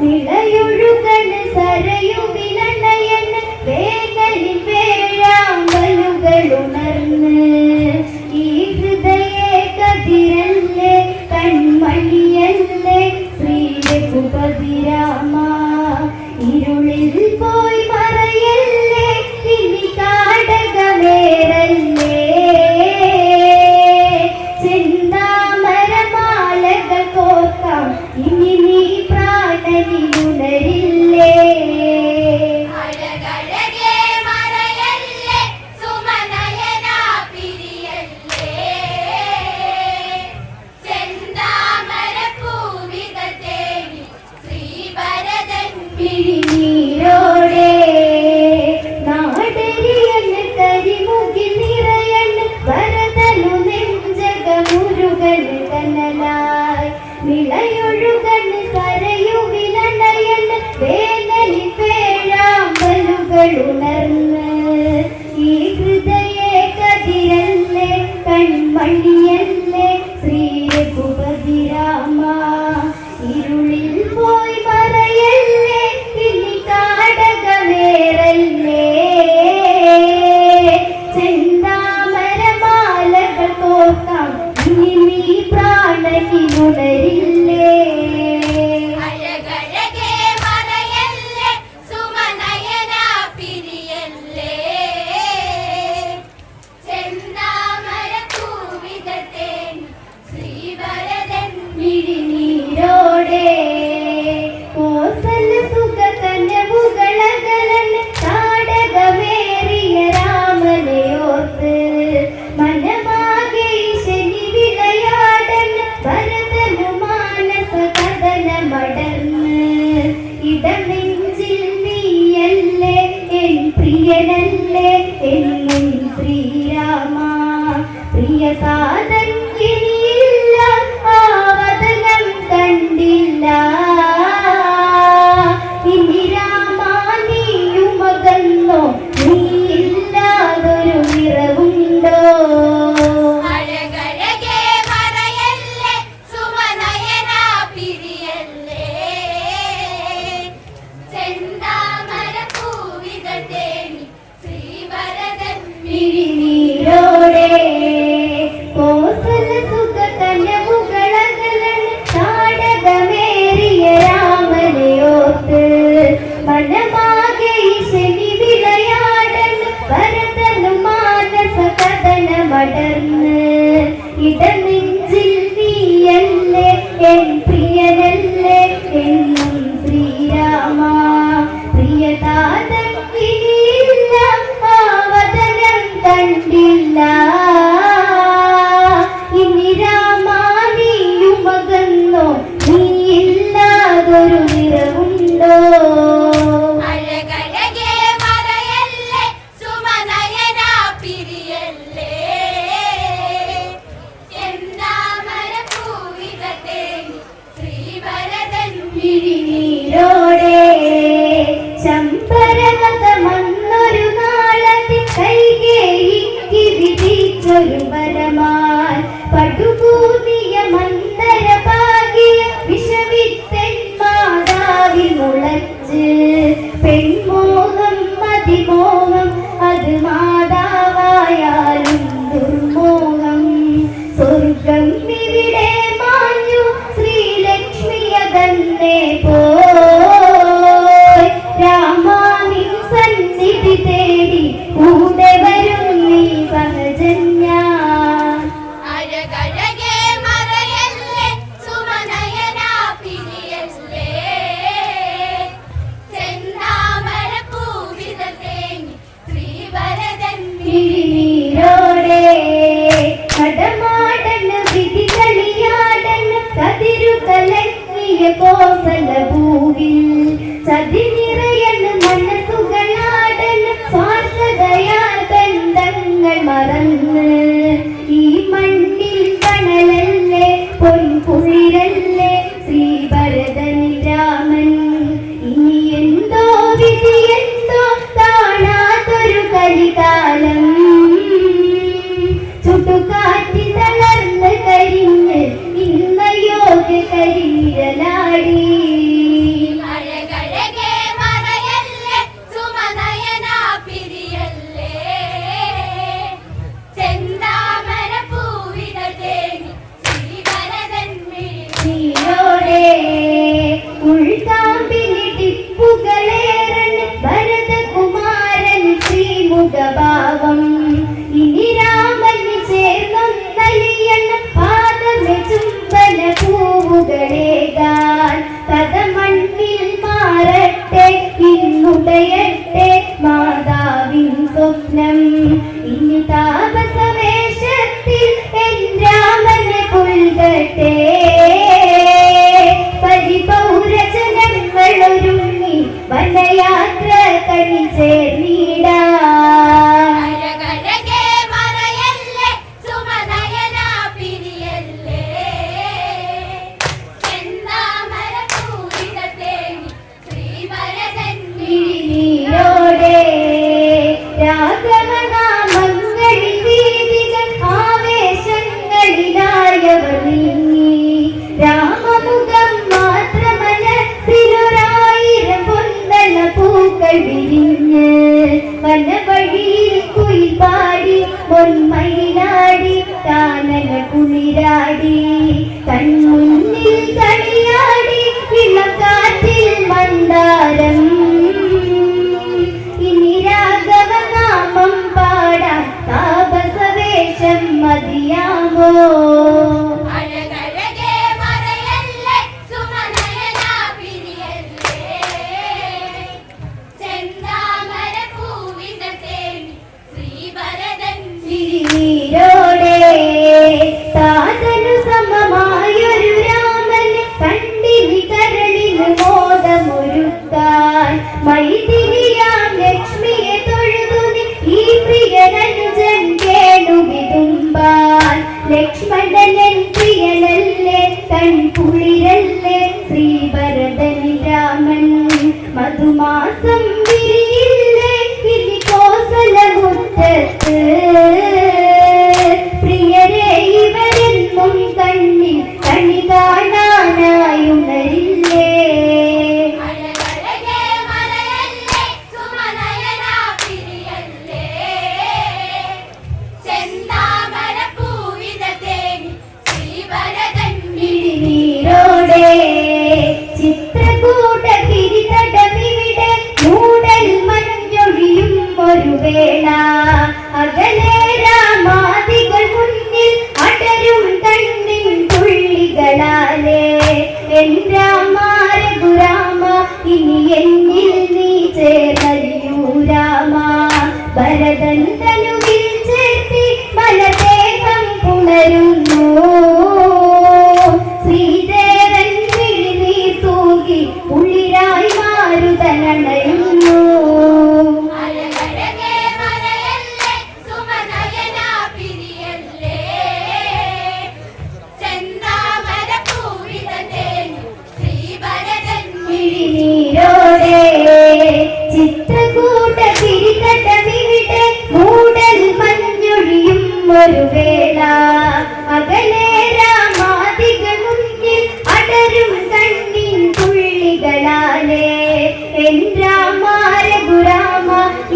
നിളയൊഴുകണ് സരയുവിലണയണ് വേനലിൽ വേഴാമ്പലുകൾ ഉണർന്ന് ഈ ഹൃദയ കതിരല്ലേ കൺമണിയല്ലേ ശ്രീരഘുപതിരാമ ഇരുളിൽ പോയി മറയല്ലേ ഇനി കാടകമേറല്ലേ ചെന്താമരമാലകൾ കോർക്കാം ഇനി നീ പ്രാണനിലുണരില്ലേ ോടെ നാടരിയന് കരിമുകിൽ നിറയന് വരതലു നെഞ്ചകമുരുകന് കനലായി നിളയൊഴുകന് സരയുവിലണയന് വേനലിൽ വേഴാമ്പലുകൾ ഉണർന്ന് ഈ ഹൃദയ കതിരല്ലേ കൺമണിയല്ലേ ശ്രീരഘുപതിരാമ ഇരുളിൽ പോയി മറയല്ലേ ഇനി കാടകമേറല്ലേ ചെന്താമരമാലകൾ കോർക്കാം ഇനി നീ പ്രാണനിലുണരില്ലേ കോസല സുഖ കന്യമുകളകലന് താടകമേറിയ രാമനെ ഓർത്ത് മനമാകെ ശനി വിളയാടൻ ഭരതനു മാനസ കഥനമടർന്ന് ഇടനെഞ്ചിൽ നീയല്ലേ എൻ പ്രിയനല്ലേ എന്നും ശ്രീരാമ പ്രിയതാതൻ ഇനിയില്ല ആവതനം കണ്ടില്ല ഇനി രാമ നീയുമകന്നോ നീയില്ലാതൊരു നിറവുണ്ടോ കോസല സുഖ കന്യമുകളകലൻ താടകമേറിയ രാമനെ ഓർത്ത് മനമാകെ ശനി വിളയാടൻ ഭരതനു മാനസ കഥനമടർന്ന് ഇടനെഞ്ചിൽ നീയല്ലേ എൻ പ്രിയനല്ലേ എന്നും ശ്രീരാമ പ്രിയതാതൻ ഇനിയില്ല ആവതനം കണ്ടില്ല ഇനി രാമ നീയുമകന്നോ നീയില്ലാതൊരു നിറവുണ്ടോ ശമ്പരവതമന്നൊരു നാളത്തിൽ കൈകേയിക്ക് വിധിച്ചൊരു വരമാൻ പടുകൂതിയ മന്ദര പാകിയ വിഷവിത്തൻ മാതാവിൽ മുളച്ച് പെൺമോഹം മതിമോഹം അത് മാതാവായാലും ദുർമോഹം സ്വർഗം ഇവിടെ മാഞ്ഞു ശ്രീലക്ഷ്മിയകന്നേ പോയി രാമാനിൻ സന്നിധി തേടി കൂടെ വരും നീ സഹജന്യ കടമാടന് വിധി കളിയാടന് കതിരു കലങ്ങിയ കോസല ഭൂവിൽ ചതി നിറയന് മനസ്സുകളാടന് സ്വാർത്ഥതയാ ബന്ധങ്ങൾ മറന്ന് ഈ മണ്ണിൽ കണലല്ലേ പൊൻകുളിരല്ലേ ശ്രീഭരതനി രാമൻ ഇനി എന്തോ വിധി എന്തോ കാണാതൊരു കലികാലം ചുട്ടുകാറ്റി തളർന്ന് കരിഞ്ഞ് ഇന്ന യോഗ കരിനിഴലാടി മിഴിപ്പുകളേറൻ ഭരതകുമാരൻ ശ്രീമുഖഭാവം ഇനി രാമന് ചേർന്നൊന്നലിയണം പാദമെ ചുംബന പൂവുകളേകാൻ പദമണ്ണിൽ മാറട്ടെ ഇന്നുടയട്ടെ മാതാവിൻ സ്വപ്നം ഇനി താപസവേഷത്തിൽ എൻ രാമനെ പുൽകട്ടെ പരിപൗരജനങ്ങളൊരുങ്ങി വനയാത്ര കണി ചേർന്നിടാ രാഘവനാമങ്ങളിൽ വീതികൾ ആവേശങ്ങളിലായവർ നീങ്ങി രാമമുഖം മാത്രമനസ്സിലൊരായിരം പൊന്തള പൂക്കൾ വിരിഞ്ഞ് വനവഴിയിൽ കുയിൽ പാടി പൊന്മയിലാടി കാനന കുളിരാടി കൺമുന്നിൽ കളിയാടി ഇളക്കാറ്റിൽ മന്ദാരം ഇനി രാഘവനാമം പാടാൻ താപസവേഷം മതിയാമോ താതനു സമമായൊരു രാമന് കണ്ടിനി കരളിന് മോദമൊരുക്കാൻ മൈഥിലിയാം ലക്ഷ്മിയെ തൊഴുതുനി ഈ പ്രിയനനുജൻ കേണുവിതുമ്പാൻ ലക്ഷ്മണനൻ പ്രിയനല്ലേ കൺകുളിരല്ലേ ശ്രീഭരതനി രാമൻ മധുമാസം വിരിയില്ലേ ഇനി കോസലമുറ്റത്ത് ഇവരെന്നും കണ്ണിൽ കണി കാണാനായുണരില്ലേ നീരോടെ ചിത്രകൂട തിരിതടമിവിടെ മൂടൽ മഞ്ഞൊഴിയും ഒരു വേള അകലെ രാമാദികൾ മുന്നിൽ അടരും കണ്ണിൻ തുള്ളികളാലേ എൻ രാമ രഘുരാമ ഇനി എന്നിൽ നീ ചേർന്നലിയൂ രാമ ഭരതൻ തനുവിൽ ചേർത്തി മലദേഹം പുണരുന്നു ശ്രീദേവൻ വിഴിനീർ തൂകി ഉള്ളിരായി മാരുതനണയുന്നു ചിത്രകൂട തിരികടമിവിടെ മൂടൽ മഞ്ഞൊഴിയും ഒരു വേള അകലെ രാമാദികൾ മുന്നിൽ അടരും കണ്ണിൻ തുള്ളികളാലേ എൻ രാമ രഘുരാമ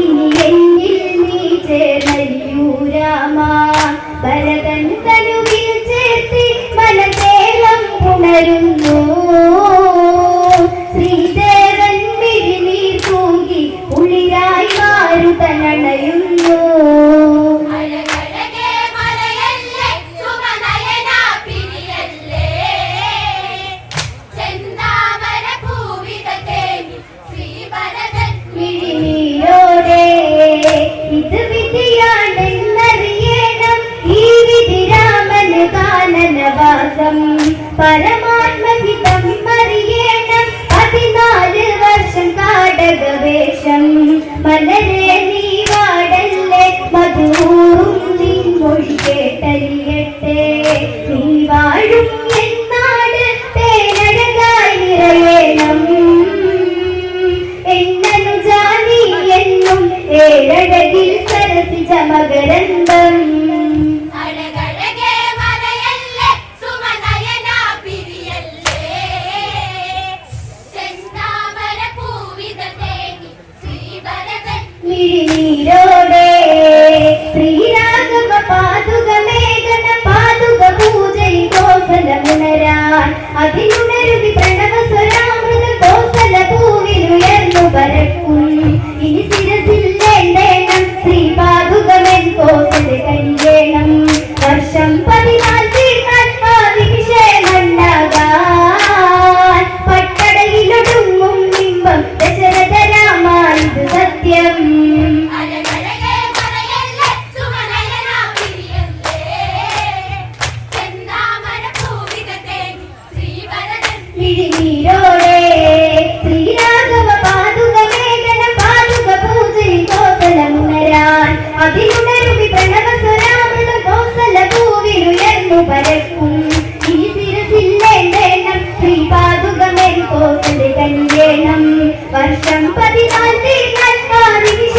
ഇനി എന്നിൽ നീ ചേർന്നലിയൂ രാമ ഭരതൻ തനുവിൽ ചേർത്തി മലദേഹം പുണരുന്നു ശ്രീദേവൻ വിഴിനീർ തൂകി ഉളിരായി മാരുതനണയുന്നു വിഴിനീരോടെ ഇത് വിധിയാണെന്നറിയണം ഈ വിധി രാമന് കാനനവാസം പരമാത്മഹിതം അറിയണം 14 വർഷം കാടകവേഷം മലരെ നീ വാടല്ലേ മധുവും നിൻ മൊഴി കേട്ടലിയട്ടെ നീ വാഴും എന്നാട് തേനഴകായി നിറയണം എന്നനുജാനി എന്നും ഏഴഴകിൽ സരസിജ മകരന്തം നീരോടെ ശ്രീരാഘവ പാതുക മേഘന പാതുക പൂജയിൽ കോസലമുണരാൻ അതിനുണരുവി പ്രണവ സ്വരാമൃത കോസല പൂവിലുയർന്നു കല്യാണം വർഷം 14 നന്മാതിക്ഷേമണ്ടാകാം